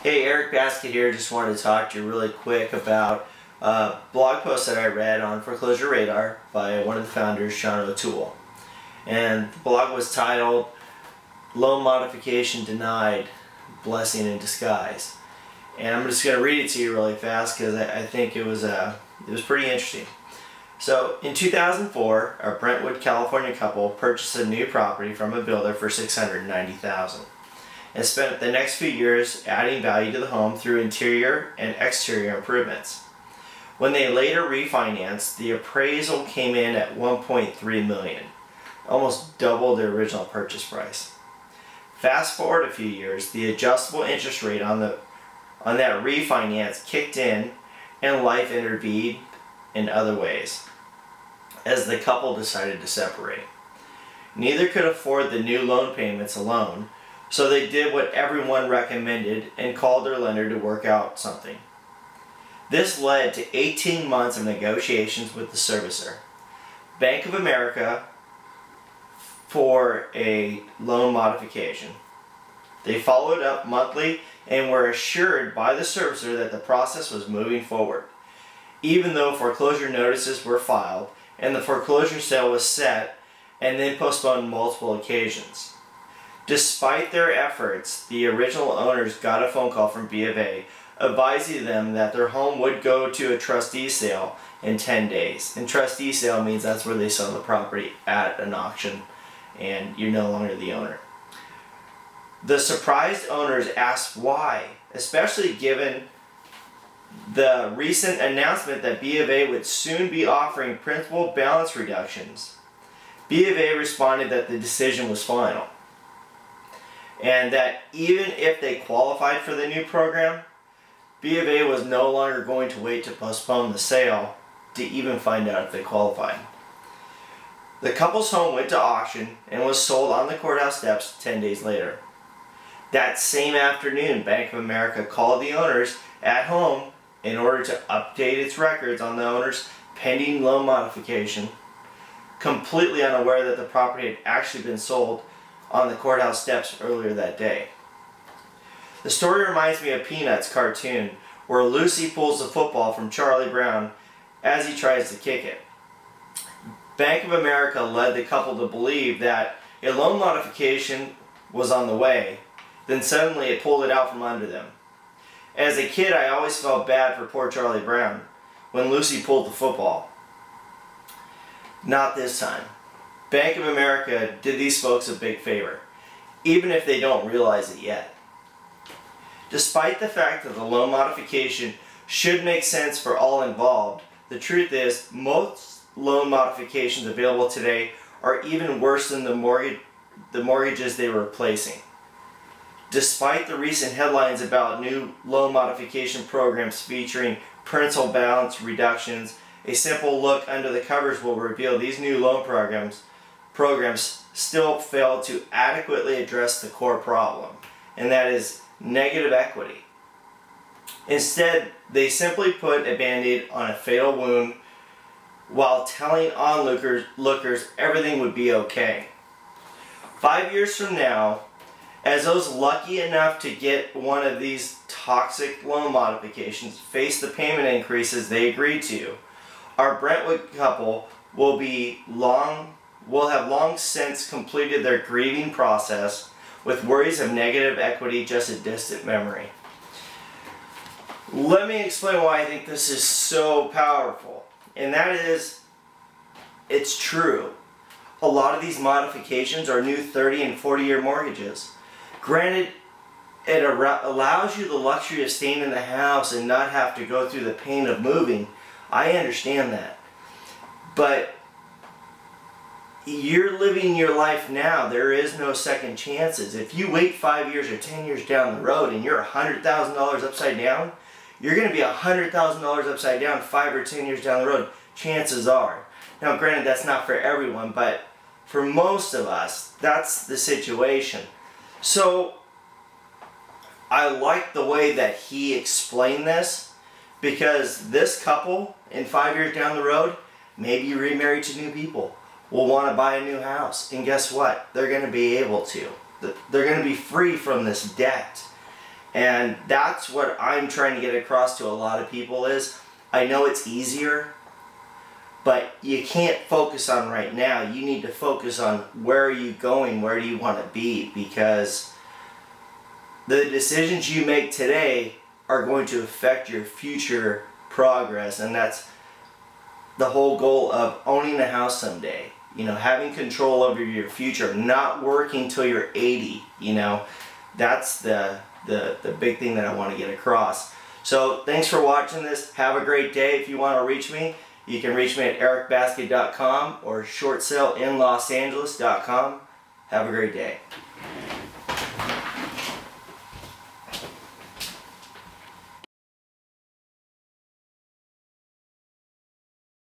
Hey, Eric Basket here. Just wanted to talk to you really quick about a blog post that I read on Foreclosure Radar by one of the founders, Sean O'Toole. And the blog was titled, Loan Modification Denied, Blessing in Disguise. And I'm just going to read it to you really fast because I think it was pretty interesting. So, in 2004, a Brentwood, California couple purchased a new property from a builder for $690,000 and spent the next few years adding value to the home through interior and exterior improvements. When they later refinanced, the appraisal came in at $1.3 million, almost double the original purchase price. Fast forward a few years, the adjustable interest rate on that refinance kicked in and life intervened in other ways as the couple decided to separate. Neither could afford the new loan payments alone, so they did what everyone recommended and called their lender to work out something. This led to 18 months of negotiations with the servicer, Bank of America, for a loan modification. They followed up monthly and were assured by the servicer that the process was moving forward, even though foreclosure notices were filed and the foreclosure sale was set and then postponed multiple occasions. Despite their efforts, the original owners got a phone call from B of A advising them that their home would go to a trustee sale in 10 days. And trustee sale means that's where they sell the property at an auction and you're no longer the owner. The surprised owners asked why, especially given the recent announcement that B of A would soon be offering principal balance reductions. B of A responded that the decision was final, and that even if they qualified for the new program, B of A was no longer going to wait to postpone the sale to even find out if they qualified. The couple's home went to auction and was sold on the courthouse steps 10 days later. That same afternoon, Bank of America called the owners at home in order to update its records on the owner's pending loan modification, completely unaware that the property had actually been sold on the courthouse steps earlier that day. The story reminds me of Peanuts cartoon, where Lucy pulls the football from Charlie Brown as he tries to kick it. Bank of America led the couple to believe that a loan modification was on the way, then suddenly it pulled it out from under them. As a kid, I always felt bad for poor Charlie Brown when Lucy pulled the football. Not this time. Bank of America did these folks a big favor, even if they don't realize it yet. Despite the fact that the loan modification should make sense for all involved, the truth is most loan modifications available today are even worse than the mortgages they were replacing. Despite the recent headlines about new loan modification programs featuring principal balance reductions, a simple look under the covers will reveal these new loan programs still fail to adequately address the core problem, and that is negative equity. Instead, they simply put a band-aid on a fatal wound while telling onlookers everything would be okay. 5 years from now, as those lucky enough to get one of these toxic loan modifications face the payment increases they agreed to, our Brentwood couple will have long since completed their grieving process with worries of negative equity just a distant memory. Let me explain why I think this is so powerful. And that is, it's true. A lot of these modifications are new 30 and 40-year mortgages. Granted, it allows you the luxury of staying in the house and not have to go through the pain of moving. I understand that. But you're living your life now. There is no second chances. If you wait 5 years or 10 years down the road and you're $100,000 upside down, you're going to be $100,000 upside down 5 or 10 years down the road. Chances are. Now, granted, that's not for everyone, but for most of us, that's the situation. So, I like the way that he explained this, because this couple, in 5 years down the road, maybe remarried to new people, will want to buy a new house. And guess what? They're going to be able to. They're going to be free from this debt. And that's what I'm trying to get across to a lot of people is, I know it's easier, but you can't focus on right now. You need to focus on where are you going, where do you want to be, because the decisions you make today are going to affect your future progress, and that's the whole goal of owning a house someday. You know, having control over your future, not working till you're 80, you know, that's the big thing that I want to get across. So thanks for watching this. Have a great day. If you want to reach me, you can reach me at ericbasket.com or shortsaleInLosAngeles.com. Have a great day.